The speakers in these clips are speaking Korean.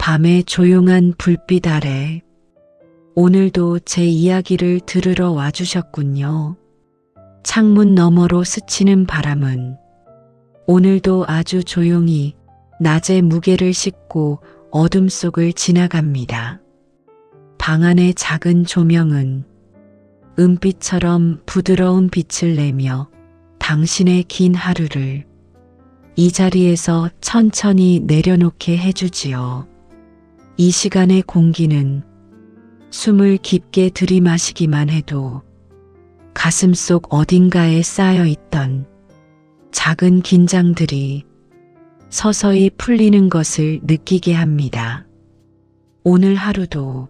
밤의 조용한 불빛 아래 오늘도 제 이야기를 들으러 와주셨군요. 창문 너머로 스치는 바람은 오늘도 아주 조용히 낮의 무게를 싣고 어둠 속을 지나갑니다. 방 안의 작은 조명은 은빛처럼 부드러운 빛을 내며 당신의 긴 하루를 이 자리에서 천천히 내려놓게 해주지요. 이 시간의 공기는 숨을 깊게 들이마시기만 해도 가슴속 어딘가에 쌓여있던 작은 긴장들이 서서히 풀리는 것을 느끼게 합니다. 오늘 하루도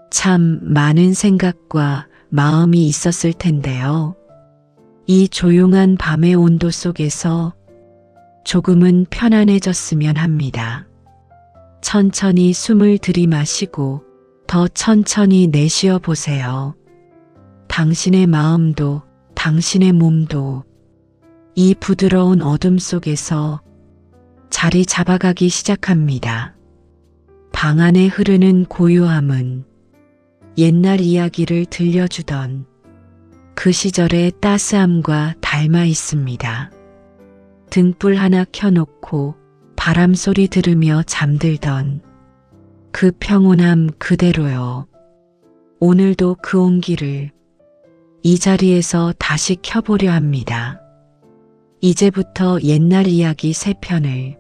참 많은 생각과 마음이 있었을 텐데요. 이 조용한 밤의 온도 속에서 조금은 편안해졌으면 합니다. 천천히 숨을 들이마시고 더 천천히 내쉬어 보세요. 당신의 마음도 당신의 몸도 이 부드러운 어둠 속에서 자리 잡아가기 시작합니다. 방 안에 흐르는 고요함은 옛날 이야기를 들려주던 그 시절의 따스함과 닮아 있습니다. 등불 하나 켜놓고 바람 소리 들으며 잠들던 그 평온함 그대로요. 오늘도 그 온기를 이 자리에서 다시 켜보려 합니다. 이제부터 옛날 이야기 3편을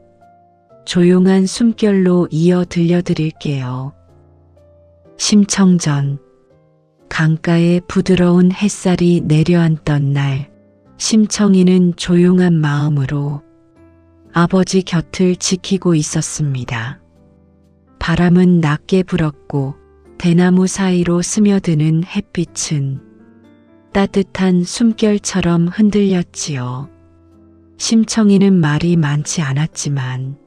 조용한 숨결로 이어 들려드릴게요. 심청전. 강가에 부드러운 햇살이 내려앉던 날, 심청이는 조용한 마음으로 아버지 곁을 지키고 있었습니다. 바람은 낮게 불었고 대나무 사이로 스며드는 햇빛은 따뜻한 숨결처럼 흔들렸지요. 심청이는 말이 많지 않았지만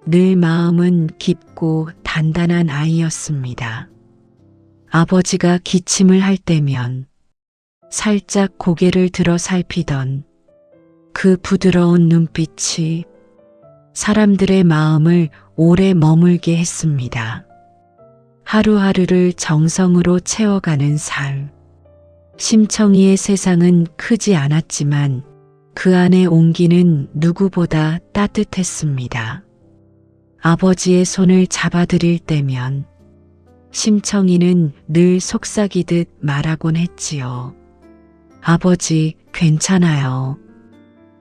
늘 마음은 깊고 단단한 아이였습니다. 아버지가 기침을 할 때면 살짝 고개를 들어 살피던 그 부드러운 눈빛이 사람들의 마음을 오래 머물게 했습니다. 하루하루를 정성으로 채워가는 삶. 심청이의 세상은 크지 않았지만 그 안의 온기는 누구보다 따뜻했습니다. 아버지의 손을 잡아드릴 때면 심청이는 늘 속삭이듯 말하곤 했지요. 아버지, 괜찮아요.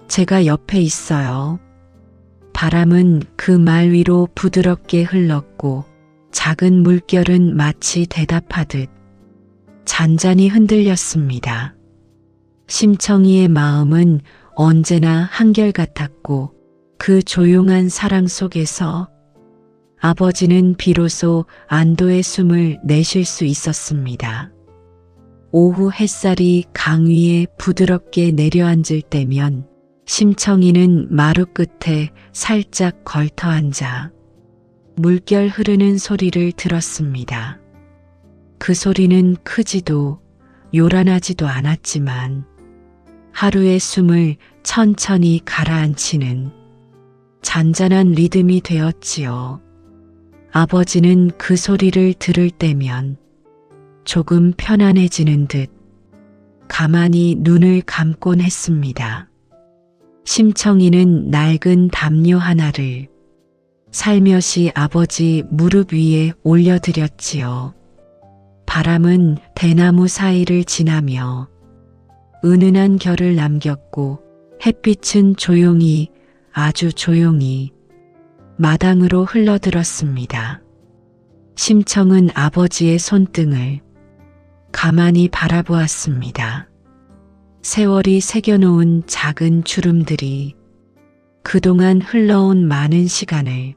제가 옆에 있어요. 바람은 그 말 위로 부드럽게 흘렀고 작은 물결은 마치 대답하듯 잔잔히 흔들렸습니다. 심청이의 마음은 언제나 한결같았고 그 조용한 사랑 속에서 아버지는 비로소 안도의 숨을 내쉴 수 있었습니다. 오후 햇살이 강 위에 부드럽게 내려앉을 때면 심청이는 마루 끝에 살짝 걸터 앉아 물결 흐르는 소리를 들었습니다. 그 소리는 크지도 요란하지도 않았지만 하루의 숨을 천천히 가라앉히는 잔잔한 리듬이 되었지요. 아버지는 그 소리를 들을 때면 조금 편안해지는 듯 가만히 눈을 감곤 했습니다. 심청이는 낡은 담요 하나를 살며시 아버지 무릎 위에 올려드렸지요. 바람은 대나무 사이를 지나며 은은한 결을 남겼고 햇빛은 조용히 아주 조용히 마당으로 흘러들었습니다. 심청은 아버지의 손등을 가만히 바라보았습니다. 세월이 새겨놓은 작은 주름들이 그동안 흘러온 많은 시간을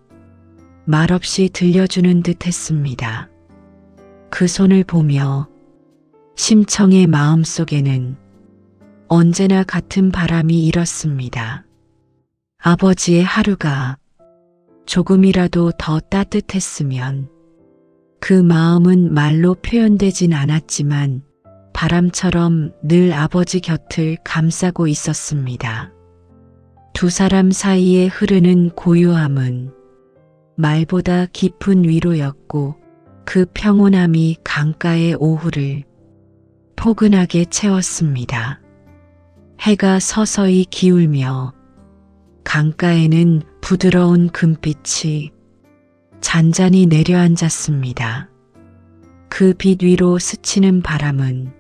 말없이 들려주는 듯 했습니다. 그 손을 보며 심청의 마음속에는 언제나 같은 바람이 일었습니다. 아버지의 하루가 조금이라도 더 따뜻했으면. 그 마음은 말로 표현되진 않았지만 바람처럼 늘 아버지 곁을 감싸고 있었습니다. 두 사람 사이에 흐르는 고요함은 말보다 깊은 위로였고 그 평온함이 강가의 오후를 포근하게 채웠습니다. 해가 서서히 기울며 강가에는 부드러운 금빛이 잔잔히 내려앉았습니다. 그 빛 위로 스치는 바람은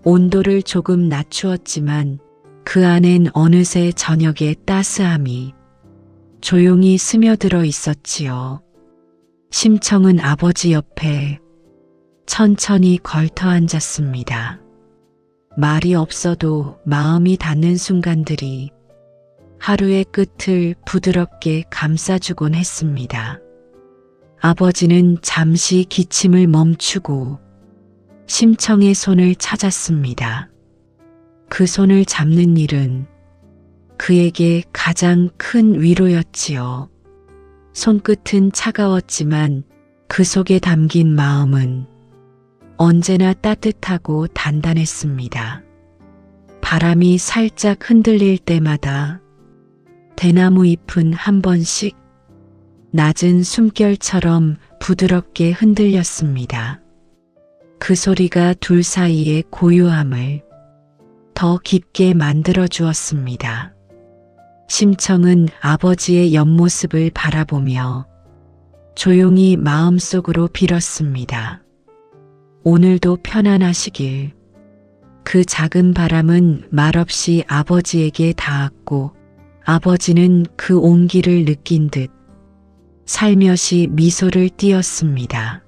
온도를 조금 낮추었지만 그 안엔 어느새 저녁의 따스함이 조용히 스며들어 있었지요. 심청은 아버지 옆에 천천히 걸터 앉았습니다. 말이 없어도 마음이 닿는 순간들이 하루의 끝을 부드럽게 감싸주곤 했습니다. 아버지는 잠시 기침을 멈추고 심청의 손을 찾았습니다. 그 손을 잡는 일은 그에게 가장 큰 위로였지요. 손끝은 차가웠지만 그 속에 담긴 마음은 언제나 따뜻하고 단단했습니다. 바람이 살짝 흔들릴 때마다 대나무 잎은 한 번씩 낮은 숨결처럼 부드럽게 흔들렸습니다. 그 소리가 둘 사이의 고요함을 더 깊게 만들어 주었습니다. 심청은 아버지의 옆모습을 바라보며 조용히 마음속으로 빌었습니다. 오늘도 편안하시길. 그 작은 바람은 말없이 아버지에게 닿았고 아버지는 그 온기를 느낀 듯 살며시 미소를 띄었습니다.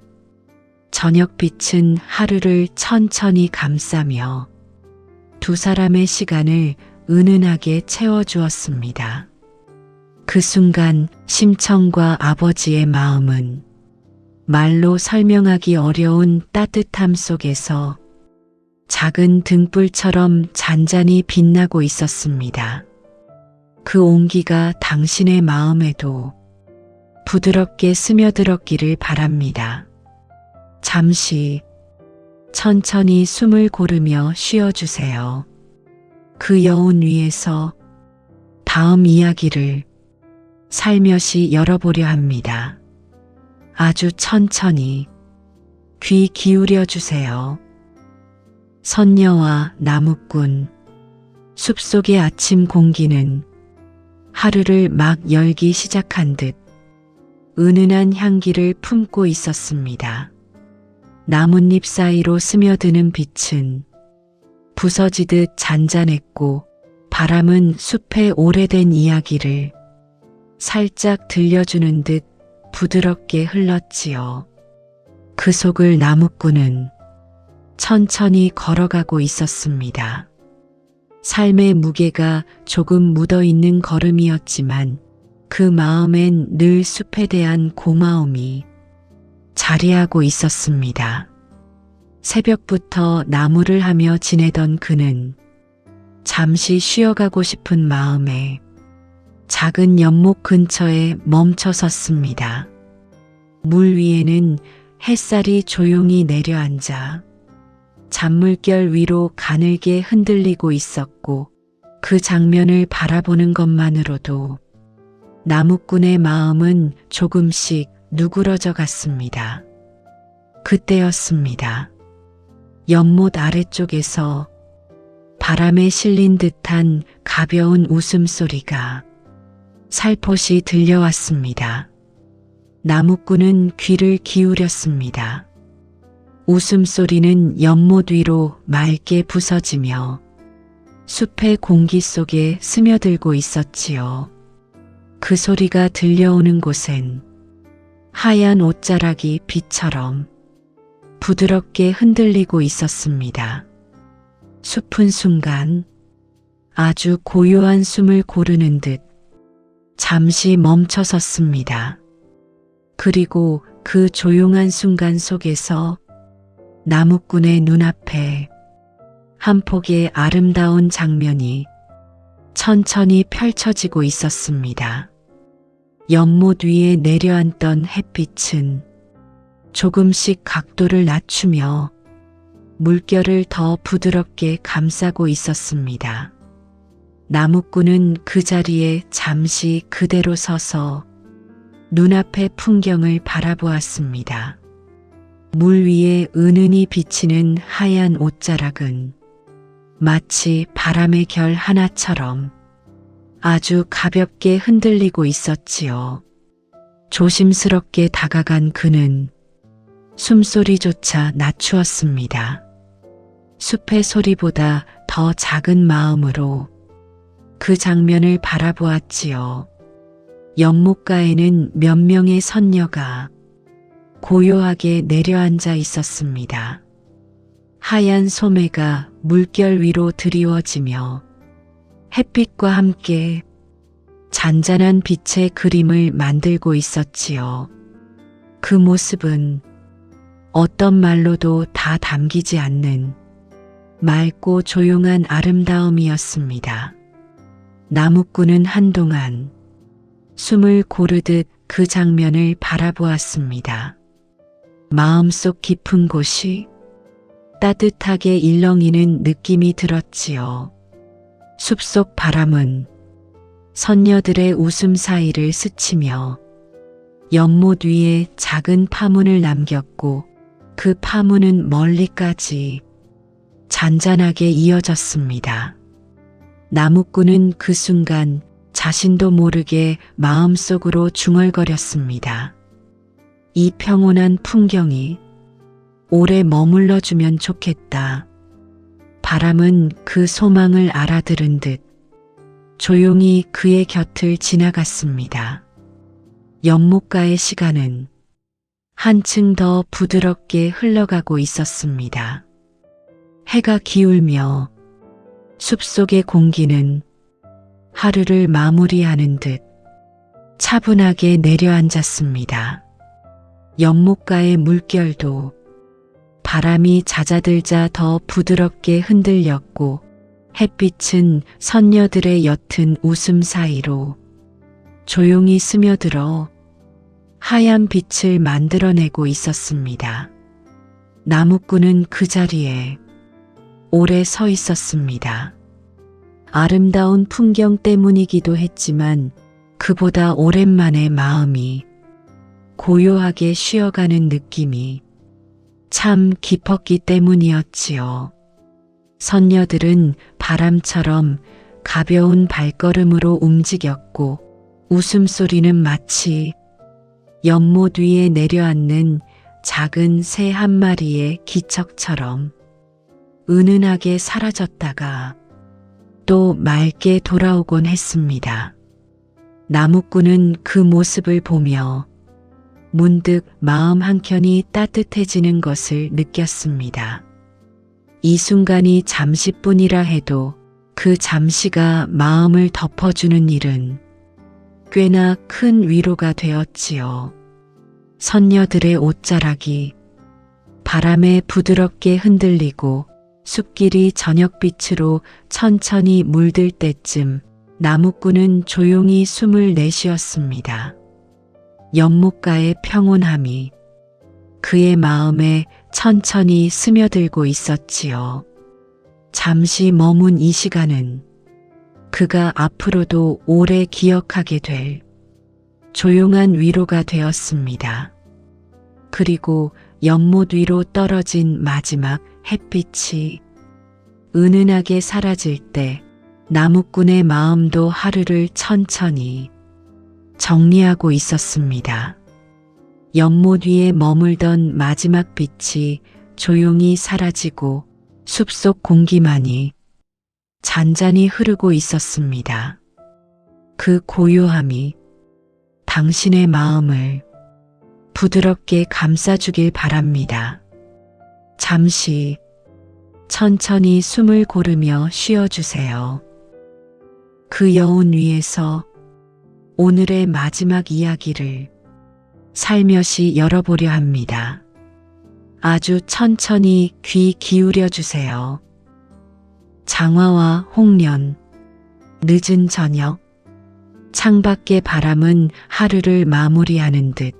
저녁빛은 하루를 천천히 감싸며 두 사람의 시간을 은은하게 채워주었습니다. 그 순간 심청과 아버지의 마음은 말로 설명하기 어려운 따뜻함 속에서 작은 등불처럼 잔잔히 빛나고 있었습니다. 그 온기가 당신의 마음에도 부드럽게 스며들었기를 바랍니다. 잠시 천천히 숨을 고르며 쉬어주세요. 그 여운 위에서 다음 이야기를 살며시 열어보려 합니다. 아주 천천히 귀 기울여 주세요. 선녀와 나무꾼. 숲속의 아침 공기는 하루를 막 열기 시작한 듯 은은한 향기를 품고 있었습니다. 나뭇잎 사이로 스며드는 빛은 부서지듯 잔잔했고 바람은 숲의 오래된 이야기를 살짝 들려주는 듯 부드럽게 흘렀지요. 그 속을 나무꾼은 천천히 걸어가고 있었습니다. 삶의 무게가 조금 묻어있는 걸음이었지만 그 마음엔 늘 숲에 대한 고마움이 자리하고 있었습니다. 새벽부터 나무를 하며 지내던 그는 잠시 쉬어가고 싶은 마음에 작은 연못 근처에 멈춰 섰습니다. 물 위에는 햇살이 조용히 내려앉아 잔물결 위로 가늘게 흔들리고 있었고 그 장면을 바라보는 것만으로도 나무꾼의 마음은 조금씩 누그러져 갔습니다. 그때였습니다. 연못 아래쪽에서 바람에 실린 듯한 가벼운 웃음소리가 살포시 들려왔습니다. 나무꾼은 귀를 기울였습니다. 웃음소리는 연못 위로 맑게 부서지며 숲의 공기 속에 스며들고 있었지요. 그 소리가 들려오는 곳엔 하얀 옷자락이 빛처럼 부드럽게 흔들리고 있었습니다. 숲은 순간 아주 고요한 숨을 고르는 듯 잠시 멈춰 섰습니다. 그리고 그 조용한 순간 속에서 나무꾼의 눈앞에 한 폭의 아름다운 장면이 천천히 펼쳐지고 있었습니다. 연못 위에 내려앉던 햇빛은 조금씩 각도를 낮추며 물결을 더 부드럽게 감싸고 있었습니다. 나무꾼은 그 자리에 잠시 그대로 서서 눈앞의 풍경을 바라보았습니다. 물 위에 은은히 비치는 하얀 옷자락은 마치 바람의 결 하나처럼 아주 가볍게 흔들리고 있었지요. 조심스럽게 다가간 그는 숨소리조차 낮추었습니다. 숲의 소리보다 더 작은 마음으로 그 장면을 바라보았지요. 연못가에는 몇 명의 선녀가 고요하게 내려앉아 있었습니다. 하얀 소매가 물결 위로 드리워지며 햇빛과 함께 잔잔한 빛의 그림을 만들고 있었지요. 그 모습은 어떤 말로도 다 담기지 않는 맑고 조용한 아름다움이었습니다. 나무꾼은 한동안 숨을 고르듯 그 장면을 바라보았습니다. 마음속 깊은 곳이 따뜻하게 일렁이는 느낌이 들었지요. 숲속 바람은 선녀들의 웃음 사이를 스치며 연못 위에 작은 파문을 남겼고 그 파문은 멀리까지 잔잔하게 이어졌습니다. 나무꾼은 그 순간 자신도 모르게 마음속으로 중얼거렸습니다. 이 평온한 풍경이 오래 머물러주면 좋겠다. 바람은 그 소망을 알아들은 듯 조용히 그의 곁을 지나갔습니다. 연못가의 시간은 한층 더 부드럽게 흘러가고 있었습니다. 해가 기울며 숲속의 공기는 하루를 마무리하는 듯 차분하게 내려앉았습니다. 연못가의 물결도 바람이 잦아들자 더 부드럽게 흔들렸고 햇빛은 선녀들의 옅은 웃음 사이로 조용히 스며들어 하얀 빛을 만들어내고 있었습니다. 나무꾼은 그 자리에 오래 서 있었습니다. 아름다운 풍경 때문이기도 했지만 그보다 오랜만에 마음이 고요하게 쉬어가는 느낌이 참 깊었기 때문이었지요. 선녀들은 바람처럼 가벼운 발걸음으로 움직였고 웃음소리는 마치 연못 위에 내려앉는 작은 새 한 마리의 기척처럼 은은하게 사라졌다가 또 맑게 돌아오곤 했습니다. 나무꾼은 그 모습을 보며 문득 마음 한켠이 따뜻해지는 것을 느꼈습니다. 이 순간이 잠시뿐이라 해도 그 잠시가 마음을 덮어주는 일은 꽤나 큰 위로가 되었지요. 선녀들의 옷자락이 바람에 부드럽게 흔들리고 숲길이 저녁빛으로 천천히 물들 때쯤 나무꾼은 조용히 숨을 내쉬었습니다. 연못가의 평온함이 그의 마음에 천천히 스며들고 있었지요. 잠시 머문 이 시간은 그가 앞으로도 오래 기억하게 될 조용한 위로가 되었습니다. 그리고 연못 위로 떨어진 마지막 햇빛이 은은하게 사라질 때 나무꾼의 마음도 하루를 천천히 정리하고 있었습니다. 연못 위에 머물던 마지막 빛이 조용히 사라지고 숲속 공기만이 잔잔히 흐르고 있었습니다. 그 고요함이 당신의 마음을 부드럽게 감싸주길 바랍니다. 잠시 천천히 숨을 고르며 쉬어주세요. 그 여운 위에서 오늘의 마지막 이야기를 살며시 열어보려 합니다. 아주 천천히 귀 기울여 주세요. 장화와 홍련, 늦은 저녁, 창밖의 바람은 하루를 마무리하는 듯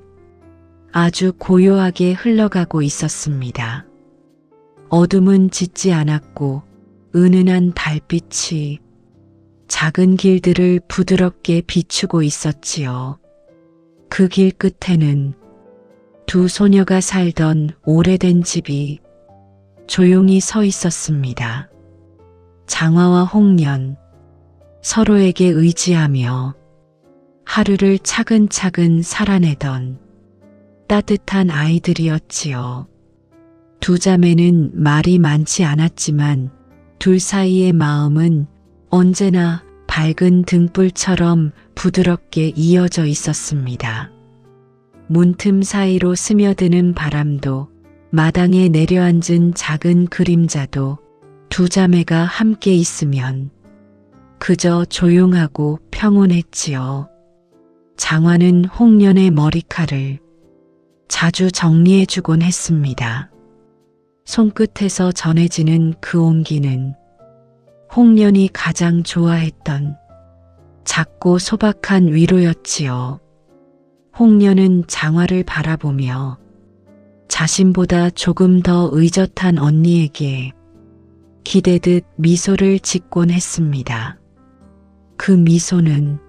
아주 고요하게 흘러가고 있었습니다. 어둠은 짙지 않았고 은은한 달빛이 작은 길들을 부드럽게 비추고 있었지요. 그 길 끝에는 두 소녀가 살던 오래된 집이 조용히 서 있었습니다. 장화와 홍련, 서로에게 의지하며 하루를 차근차근 살아내던 따뜻한 아이들이었지요. 두 자매는 말이 많지 않았지만 둘 사이의 마음은 언제나 밝은 등불처럼 부드럽게 이어져 있었습니다. 문틈 사이로 스며드는 바람도 마당에 내려앉은 작은 그림자도 두 자매가 함께 있으면 그저 조용하고 평온했지요. 장화는 홍련의 머리칼을 자주 정리해주곤 했습니다. 손끝에서 전해지는 그 온기는 홍련이 가장 좋아했던 작고 소박한 위로였지요. 홍련은 장화를 바라보며 자신보다 조금 더 의젓한 언니에게 기대듯 미소를 짓곤 했습니다. 그 미소는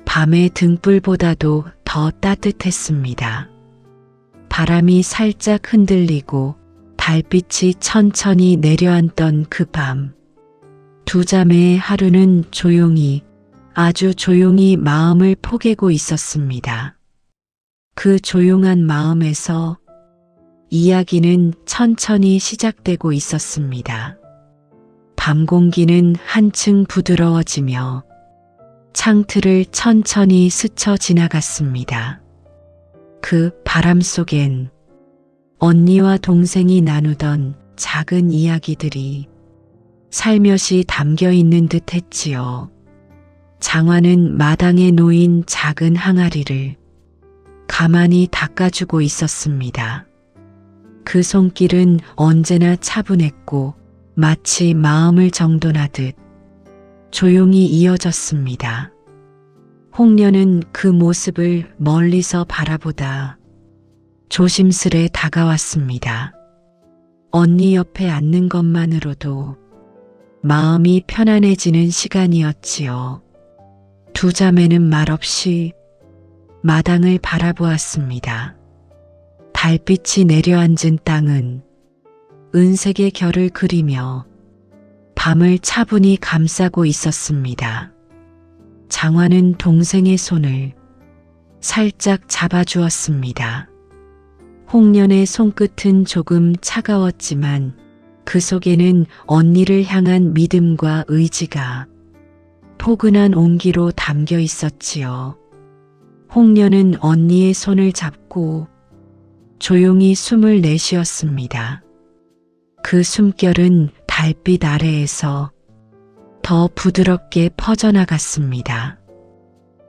밤의 등불보다도 더 따뜻했습니다. 바람이 살짝 흔들리고 달빛이 천천히 내려앉던 그 밤, 두 자매의 하루는 조용히, 아주 조용히 마음을 포개고 있었습니다. 그 조용한 마음에서 이야기는 천천히 시작되고 있었습니다. 밤 공기는 한층 부드러워지며 창틀을 천천히 스쳐 지나갔습니다. 그 바람 속엔 언니와 동생이 나누던 작은 이야기들이 살며시 담겨 있는 듯 했지요. 장화는 마당에 놓인 작은 항아리를 가만히 닦아주고 있었습니다. 그 손길은 언제나 차분했고 마치 마음을 정돈하듯 조용히 이어졌습니다. 홍련은 그 모습을 멀리서 바라보다 조심스레 다가왔습니다. 언니 옆에 앉는 것만으로도 마음이 편안해지는 시간이었지요. 두 자매는 말없이 마당을 바라보았습니다. 달빛이 내려앉은 땅은 은색의 결을 그리며 밤을 차분히 감싸고 있었습니다. 장화는 동생의 손을 살짝 잡아주었습니다. 홍련의 손끝은 조금 차가웠지만 그 속에는 언니를 향한 믿음과 의지가 포근한 온기로 담겨 있었지요. 홍련은 언니의 손을 잡고 조용히 숨을 내쉬었습니다. 그 숨결은 달빛 아래에서 더 부드럽게 퍼져나갔습니다.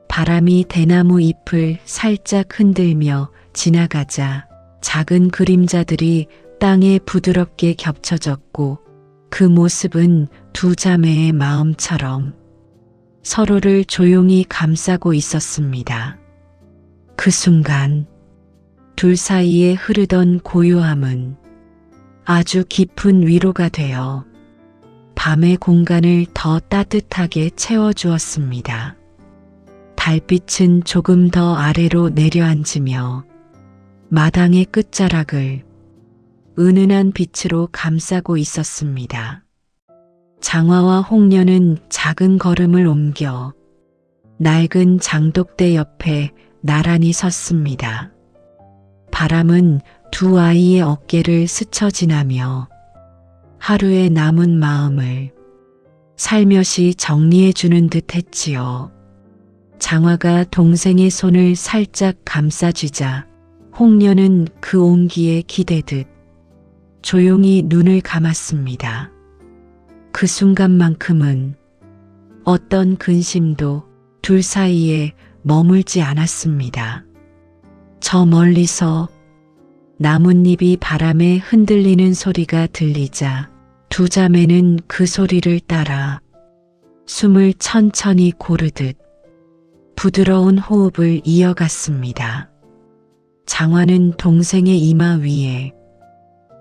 바람이 대나무 잎을 살짝 흔들며 지나가자 작은 그림자들이 땅에 부드럽게 겹쳐졌고 그 모습은 두 자매의 마음처럼 서로를 조용히 감싸고 있었습니다. 그 순간 둘 사이에 흐르던 고요함은 아주 깊은 위로가 되어 밤의 공간을 더 따뜻하게 채워주었습니다. 달빛은 조금 더 아래로 내려앉으며 마당의 끝자락을 은은한 빛으로 감싸고 있었습니다. 장화와 홍련은 작은 걸음을 옮겨 낡은 장독대 옆에 나란히 섰습니다. 바람은 두 아이의 어깨를 스쳐 지나며 하루의 남은 마음을 살며시 정리해 주는 듯 했지요. 장화가 동생의 손을 살짝 감싸주자 홍련은 그 온기에 기대듯 조용히 눈을 감았습니다. 그 순간만큼은 어떤 근심도 둘 사이에 머물지 않았습니다. 저 멀리서 나뭇잎이 바람에 흔들리는 소리가 들리자 두 자매는 그 소리를 따라 숨을 천천히 고르듯 부드러운 호흡을 이어갔습니다. 장화는 동생의 이마 위에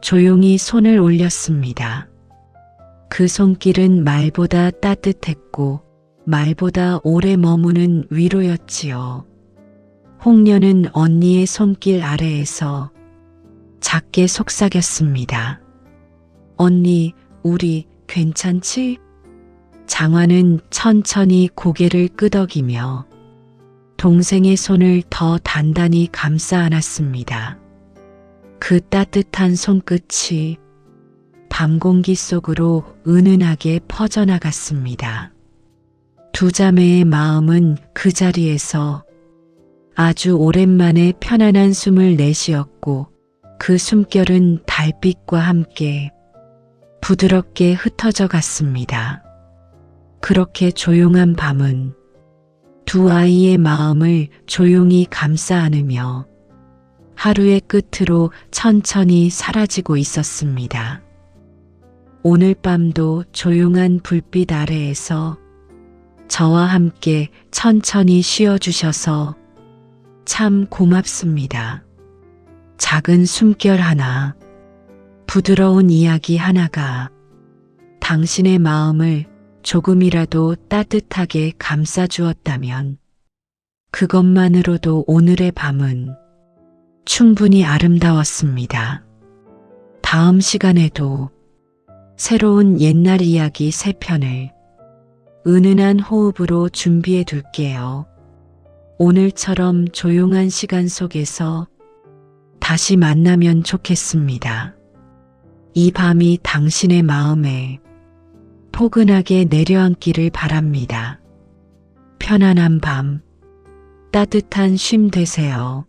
조용히 손을 올렸습니다. 그 손길은 말보다 따뜻했고 말보다 오래 머무는 위로였지요. 홍련은 언니의 손길 아래에서 작게 속삭였습니다. 언니, 우리 괜찮지? 장화는 천천히 고개를 끄덕이며 동생의 손을 더 단단히 감싸 안았습니다. 그 따뜻한 손끝이 밤 공기 속으로 은은하게 퍼져나갔습니다. 두 자매의 마음은 그 자리에서 아주 오랜만에 편안한 숨을 내쉬었고 그 숨결은 달빛과 함께 부드럽게 흩어져 갔습니다. 그렇게 조용한 밤은 두 아이의 마음을 조용히 감싸 안으며 하루의 끝으로 천천히 사라지고 있었습니다. 오늘 밤도 조용한 불빛 아래에서 저와 함께 천천히 쉬어주셔서 참 고맙습니다. 작은 숨결 하나, 부드러운 이야기 하나가 당신의 마음을 조금이라도 따뜻하게 감싸주었다면 그것만으로도 오늘의 밤은 충분히 아름다웠습니다. 다음 시간에도 새로운 옛날 이야기 3편을 은은한 호흡으로 준비해 둘게요. 오늘처럼 조용한 시간 속에서 다시 만나면 좋겠습니다. 이 밤이 당신의 마음에 포근하게 내려앉기를 바랍니다. 편안한 밤, 따뜻한 쉼 되세요.